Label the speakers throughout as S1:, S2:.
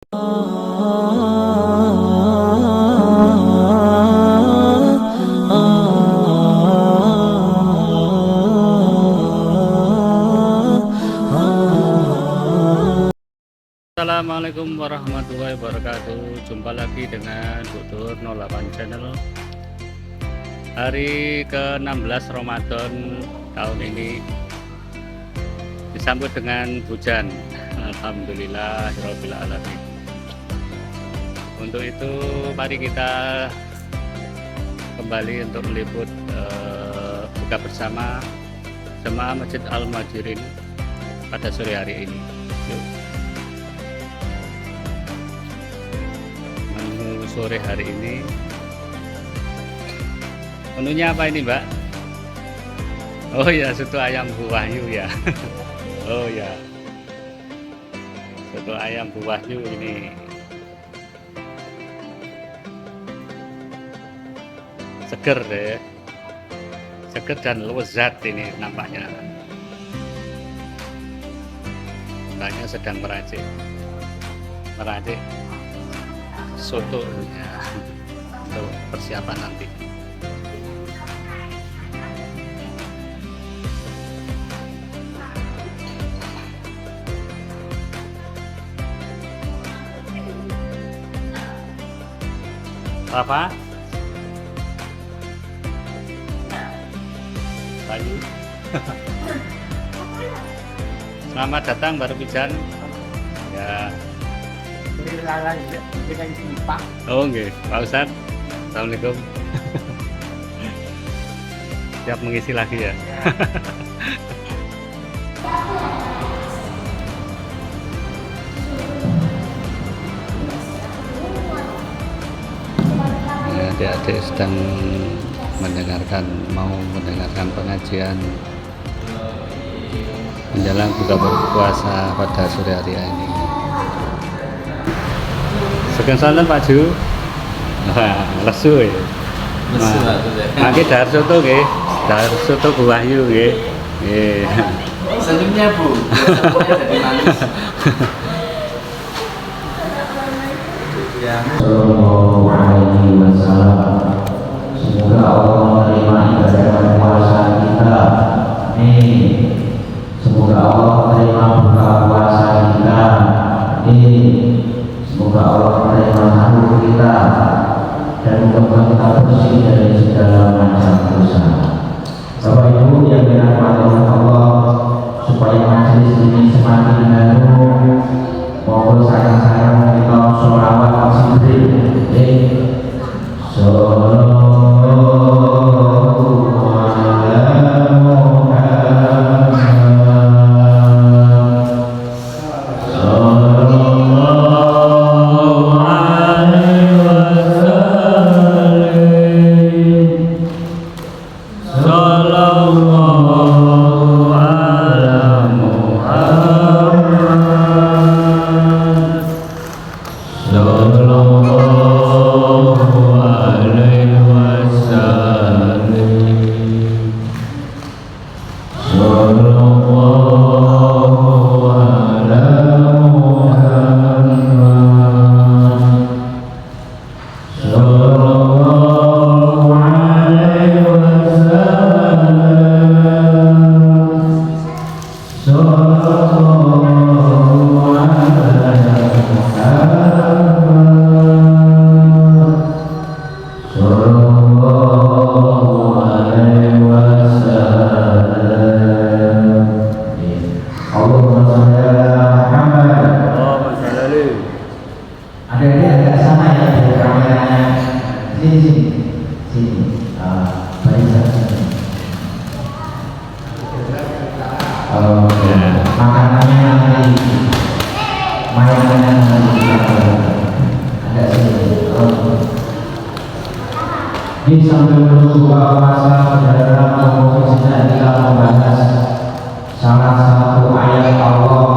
S1: Assalamualaikum warahmatullahi wabarakatuh. Jumpa lagi dengan Butur 08 channel. Hari ke-16 Ramadan tahun ini disambut dengan hujan. Alhamdulillahirabbil alamin. Untuk itu mari kita kembali untuk meliput buka bersama jemaah Masjid Al-Muhajirin pada sore hari ini. Yuk. Sore hari ini menunya apa ini, Mbak? Oh ya, soto ayam Bu Wahyu ya. Oh ya, soto ayam Bu Wahyu ini seger deh, seger dan lezat ini nampaknya. Mbaknya sedang meracik soto ya, untuk persiapan nanti. Apa? Bayu. Selamat datang Baru Pijan. Ya. Oh nggih, Pak Ustadz. Assalamualaikum. Siap mengisi lagi ya. Adik-adik sedang mau mendengarkan pengajian menjelang buka berpuasa pada sore hari ini. Sekian santan Pak Ju. Wah, lesu ya. Mangke dahar soto nggih. Dahar soto Bu Wahyu nggih. Nggih.
S2: Senyumnya Bu. Jadi manis. Ya.
S3: Sallallahu alaihi wasallam. Semoga Allah menerima ibadah dan puasa kita. Amin. Semoga Allah menerima buka puasa kita. Amin. Semoga Allah menerima sahur kita dan membuat kita bersih dari segala macam dosa. Bapak Ibu yang dirahmati oleh Allah, supaya majelis ini semakin harum, mohon sayang-sayang kita sholawat Jibril. Makanannya nanti, mainannya nanti ada sini. Di sambil menunggu puasa, saudara mau kita membahas salah satu ayat Allah,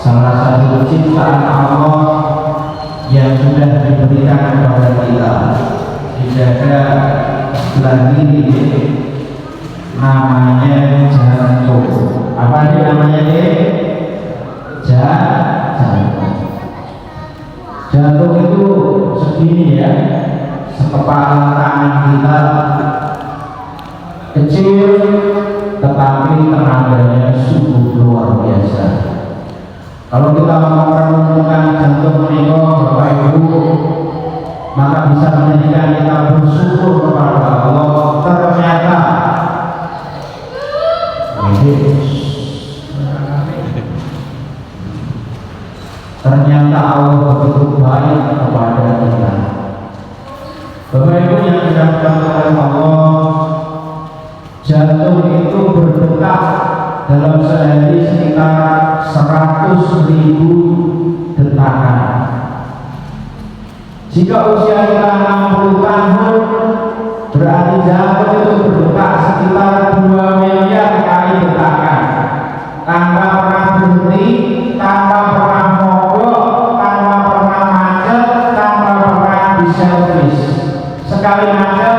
S3: salah satu ciptaan Allah yang sudah diberikan kepada kita. Dijaga lagi namanya jantung. Apa dia namanya? Jantung. Jantung itu segini ya, sekepalan tangan kita, kecil tetapi tenaganya sungguh luar biasa. Kalau kita mau merenungkan jantung menika Bapak Ibu, maka bisa menjadikan kita bersyukur kepada Allah. Ternyata Allah begitu baik kepada kita. Bapak Ibu yang dirahmati oleh Allah, jantung itu berdetak dalam sehari sekitar 100.000 detakan. Jika usia kita 60 tahun, berarti jantung itu berdetak sekitar 2 miliar kali detakan, tanpa pernah berhenti, tanpa pernah mogok, tanpa pernah macet, tanpa pernah diservis. Sekali macet,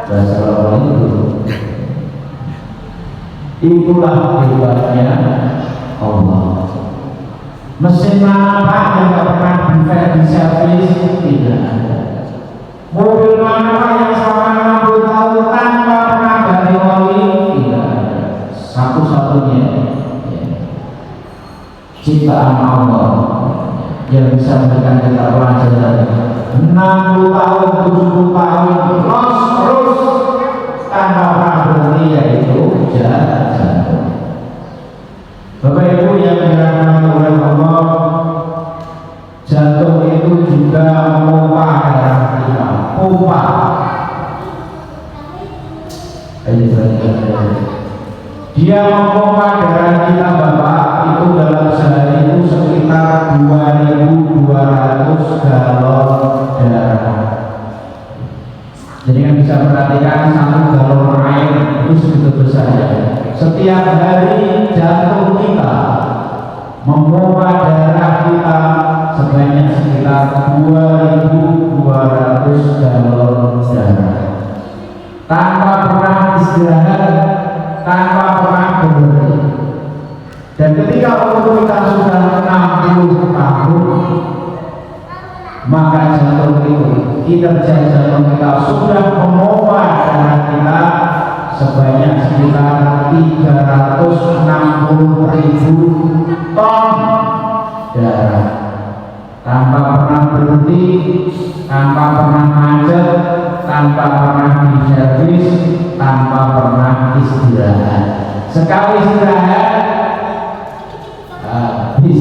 S3: Assalamualaikum. Itulah hebatnya Allah. Mesin mana yang tidak pernah diservis? Tidak ada. Mobil mana yang selama 60 tahun tanpa pernah ganti oli? Tidak ada. Satu-satunya ciptaan Allah yang bisa memberikan kita pelajaran 60 tahun, 70 tahun terus tanpa pernah berhenti, yaitu jantung. Bapak Ibu yang dirahmati oleh Allah, jantung itu juga memompa darah kita, pompa. Dia memompa darah kita Bapak, itu dalam sehari itu sekitar 2.200 galon darah. Jadi kan bisa perhatikan 1 galon air itu segitu besar ya. Setiap hari jantung kita memompa darah kita sebanyak sekitar 2.200 galon darah, tanpa pernah istirahat, tanpa pernah berhenti. Dan ketika umur kita sudah 60 tahun, maka jantung itu, kinerja jantung kita sudah memompa darah kita sebanyak sekitar 360.000 ton darah, tanpa pernah berhenti, tanpa pernah macet, tanpa pernah diservis, tanpa pernah istirahat. Sekali istirahat habis.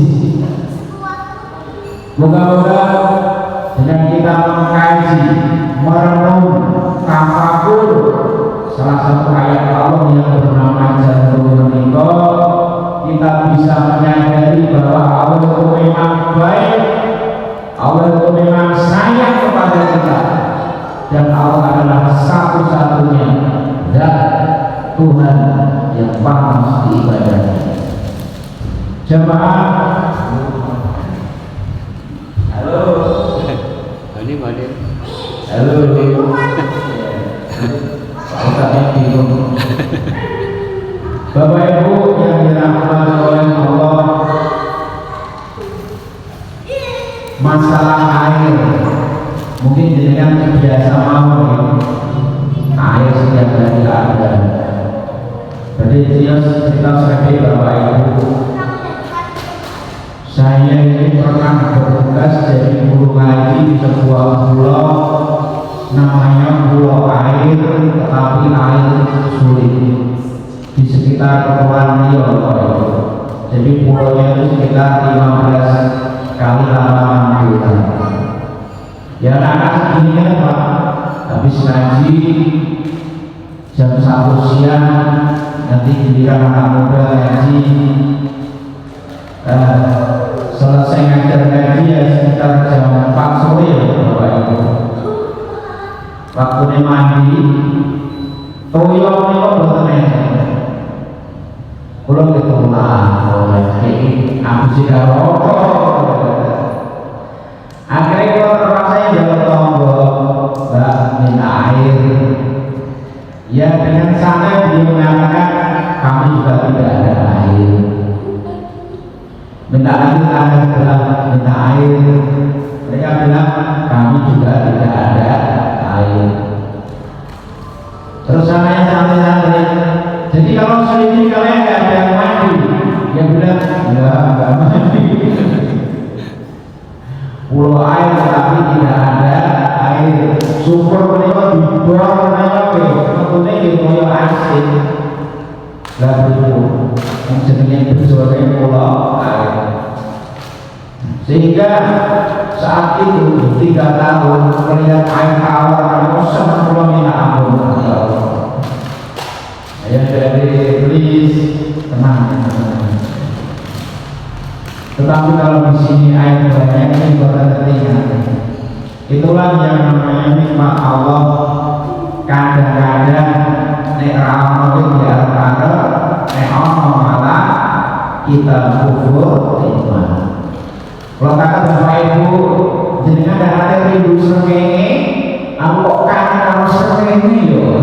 S3: Moga-moga dengan kita mengkaji, merenung, tafakur salah satu ayat Allah yang bernama jantung menika, kita bisa menyadari bahwa Allah itu memang baik, Allah itu memang sayang kepada kita, dan Allah adalah satu-satunya zat Tuhan yang pantas diibadahi. Jemaah, halo.
S1: Ini mana?
S3: Halo. Saya bingung. Bapak Ibu yang dirahmati oleh Allah, masalah air mungkin jenengan terbiasa mau ya, air setiap hari ada. Jadi kita sebagai Bapak Ibu, saya ini pernah bertugas jadi guru ngaji di sebuah pulau, namanya Pulau Air, tetapi air sulit di sekitar Kepulauan Riau. Jadi pulaunya itu sekitar 15 kali halaman kita. Ya anak-anak ini kan Pak, habis ngaji jam 1 siang, nanti giliran anak muda ngaji, selesai ngajar ngaji ya sekitar jam 4 sore ya Bapak Ibu. Waktu mandi, toyo ini boten enten. Kula ketularan oleh aku sih rokok. Akhirnya kula terpaksa jalan tonggo, Mbak minta air. Ya dengan santai beliau mengatakan kami juga tidak ada air. Minta lagi adalah minta air, pulau air tetapi tidak ada air. Sumur menika dibor menika metune nggih kaya asin. Lah niku jenenge bejone pulau air. Sehingga saat itu 3 tahun melihat air tawar senang kula minta ampun ya Allah. Saya dari please tenang. Tetapi kalau di sini air banyak ini berarti itulah yang namanya nikmat Allah. Kadang-kadang nek ra ono di antara nek ono malah kita kufur nikmat. Kalau kata Bapak Ibu jenengan ada rindu srengenge, aku kok kangen karo srengenge yo.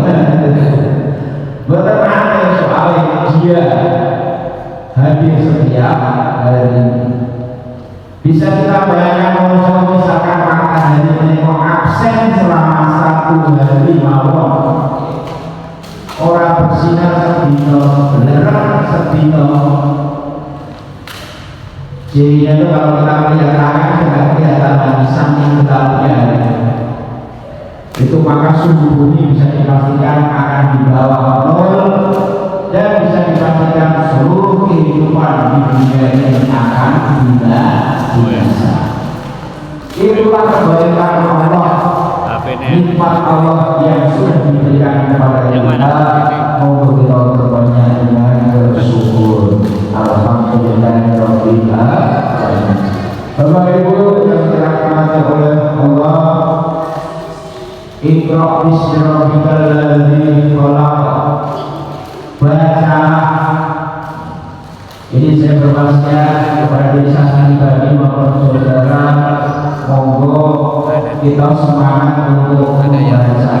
S3: Boten aneh soalnya dia hadir setiap hari. Bisa kita bayangkan kalau misalkan maka hari menika absen selama 1 hari mawon. Orang bersinar sedino, belerang sedino. Jadinya itu kalau kita melihat tangan tidak kelihatan lagi saking gelapnya. Itu maka suhu bumi bisa dipastikan akan di bawah 0 dan bisa dipastikan seluruh kehidupan di dunia ini akan binasa. Itulah kebaikan Allah, nikmat Allah yang sudah diberikan kepada kita. Mohon kita berbanyak dengan bersyukur. Alhamdulillahirabbil alamin. Bapak Ibu yang dirahmati oleh Allah, Iqra bismi rabbikal ladzi khalaq. Baca. Ini saya berwasiat kepada diri saya pribadi maupun saudara, monggo kita semangat untuk membaca.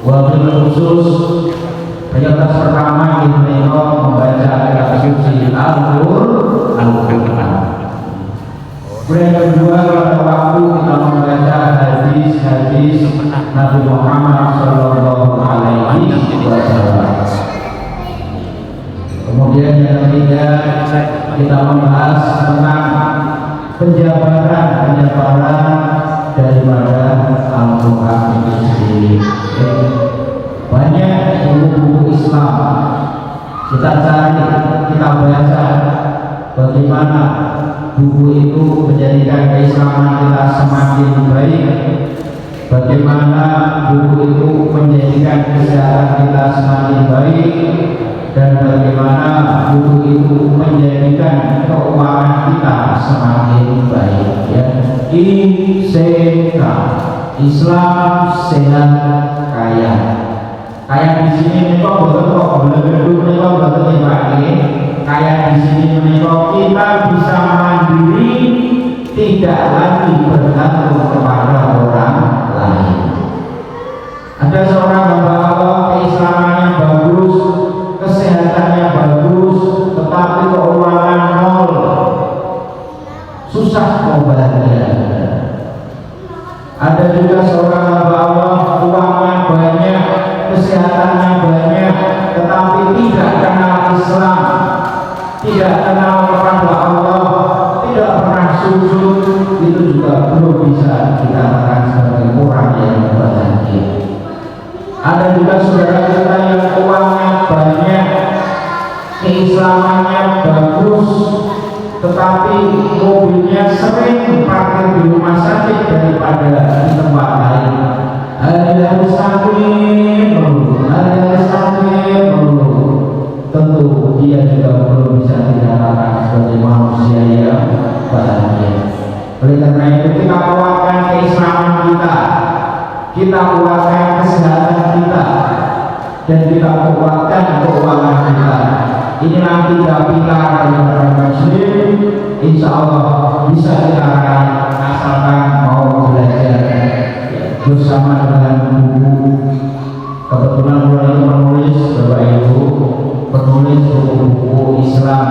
S3: Wabil khusus prioritas pertama ini membaca kitab suci Al-Qur'an. Yang kedua pada waktu kita membaca hadis-hadis Nabi Muhammad Sallallahu Alaihi Wasallam. Kemudian yang ketiga kita membahas tentang penjabaran daripada Al-Qur'an itu sendiri. Banyak buku-buku Islam kita cari, kita baca bagaimana buku itu menjadikan keislaman kita semakin baik, bagaimana buku itu menjadikan kesehatan kita semakin baik, dan bagaimana buku itu menjadikan keuangan kita semakin baik. Ya, ISEK, Islam Sehat Kaya. Kayak di sini mereka betul mereka betul dibagi. Kayak di sini mereka kita bisa mandiri, tidak lagi bergantung kepada orang lain. Ada seorang hamba Allah keislamannya bagus, kesehatannya bagus, tetapi keuangan nol, susah mau bahagia. Ada juga seorang hamba Allah uangnya banyak, kesehatannya banyak, tetapi tidak kenal Islam, tidak kenal kepada Allah, tidak pernah sujud, itu juga belum bisa dikatakan sebagai orang yang bahagia. Ada juga saudara kita yang uangnya banyak, keislamannya bagus, tetapi mobilnya sering parkir di rumah sakit daripada di tempat lain. Ada sakit melulu, tentu dia juga belum bisa dikatakan sebagai manusia yang bahagia. Oleh karena itu kita kuatkan keislaman kita kuatkan kesehatan kita, dan kita kuatkan keuangan kita. Inilah 3 pilar daripada Muslim. Insya Allah bisa kita asalkan mau belajar bersama dengan buku. Kebetulan mulai penulis Bapak Ibu, penulis buku-buku Islam.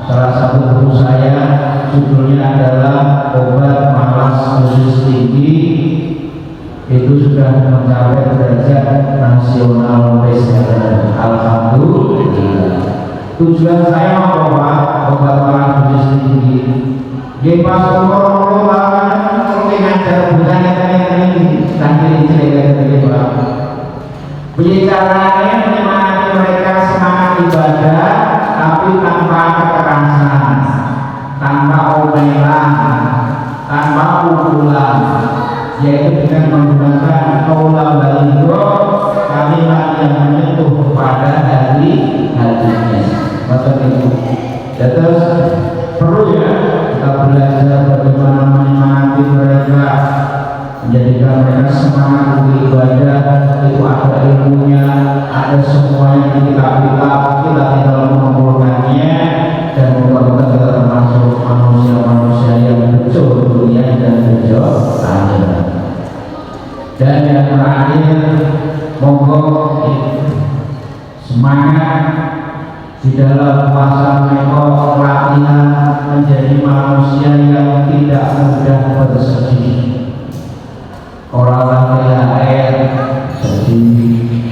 S3: Salah satu buku saya judulnya adalah Obat Malas Dosis Tinggi. Itu sudah mencapai derajat nasional bestseller. Alhamdulillah. Tujuan saya obat malas dosis tinggi Nggih pas umur lawan ngajar busane ini sambil cerita-cerita. Piye caranya menyemangati mereka semangat ibadah tapi tanpa kekerasan, tanpa omelan, tanpa pukulan, yaitu dengan menggunakan qaula baligho, kalimat yang menyentuh kepada hatinya. Maksudnya itu. Terus perlu ya kita belajar bagaimana menyemangati mereka, menjadikan mereka semangat untuk ibadah. Itu ada ilmunya, ada semua yang kita tinggal mengumpulkannya dan membuat kita termasuk manusia-manusia yang betul dunia dan betul akhirat. Dan yang terakhir, monggo semangat di dalam puasa mereka latihan menjadi manusia yang tidak mudah bersedih. Orang THR sedih,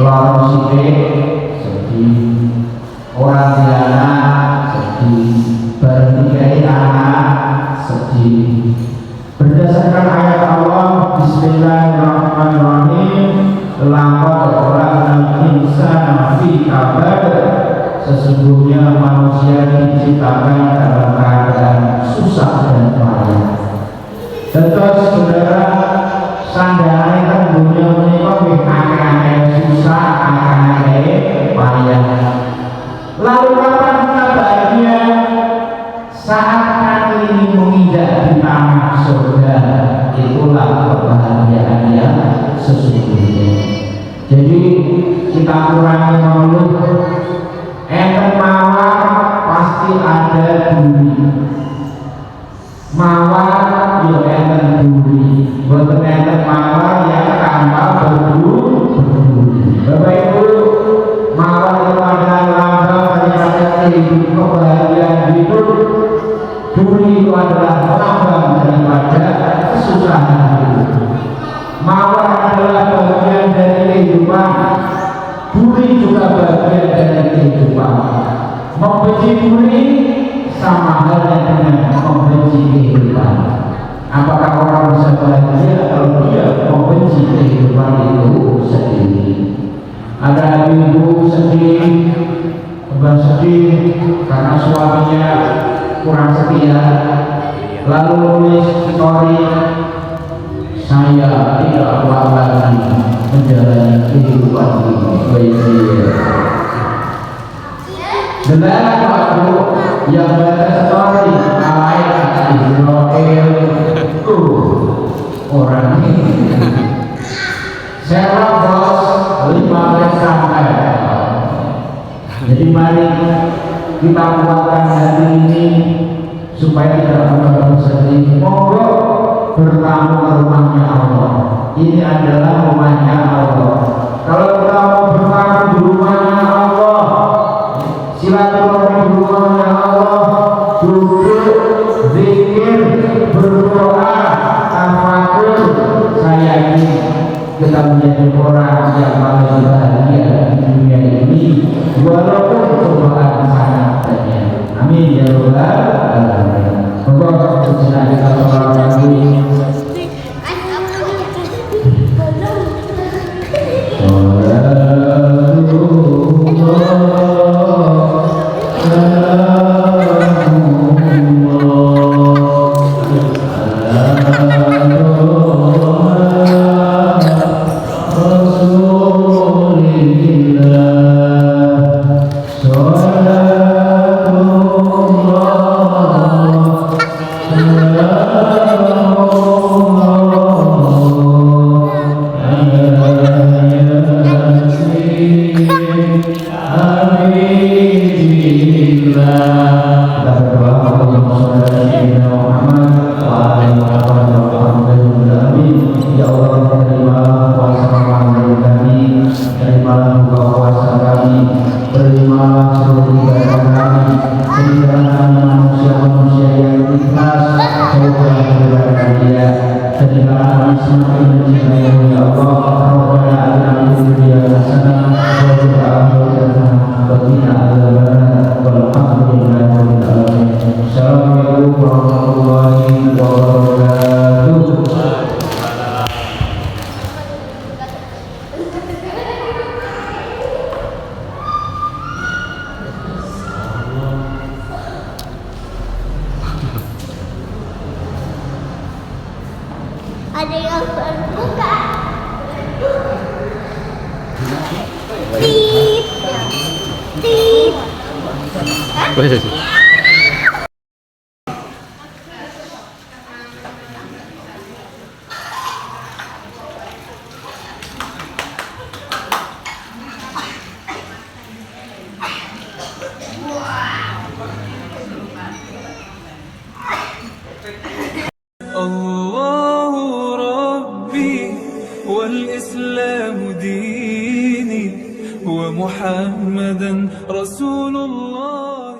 S3: orang sidik sedih, orang dianak sedih, bertikai anak sedih. Berdasarkan ayat Allah, Bismillahirrahmanirrahim, laqad khalaqnal insana fi kabad, sesungguhnya manusia diciptakan dalam keadaan susah dan payah. Tentu saudara sandaran kan dunia menikah akeh susah, akeh payah. Lalu kapan kita bahagia? Saat kaki ini menginjak di tanah surga, itulah kebahagiaan yang sesungguhnya. Jadi kita kurangi maulud, enten mawar pasti ada duri. Mawar yo enten duri, boten enten mawar yang tanpa berduri. Bapak Ibu, mawar itu adalah lambang daripada kehidupan kebahagiaan hidup. Duri itu adalah lambang daripada kesusahan hidup. Mawar adalah bagian dari kehidupan, duri juga bagian dari kehidupan. Membenci duri sama halnya dengan membenci kehidupan. Apakah orang bisa bahagia kalau dia membenci kehidupan itu sendiri? Ada ibu sedih, karena suaminya kurang setia, lalu nulis story, saya tidak kuat lagi menjalani kehidupan ini. Benar waktu yang baca story malaikat Israel orang ini Sherlock Bos 15 sampai. Jadi mari kita kuatkan hati ini supaya tidak mudah bersedih. Monggo bertamu ke rumahnya Allah. Ini adalah rumahnya Allah. Kalau kita mau bertamu di rumahnya Allah, silaturahmi di rumahnya Allah, duduk, zikir, berdoa, tafakur. Saya yakin kita menjadi orang yang paling bahagia di dunia ini, walaupun cobaan sangat banyak. Amin ya rabbal alamin. Semoga kita selalu warahmatullahi wabarakatuh.
S4: Ada yang terbuka. Tit. Tit.
S1: Wes.
S5: الله ربي والإسلام ديني ومحمدا رسول الله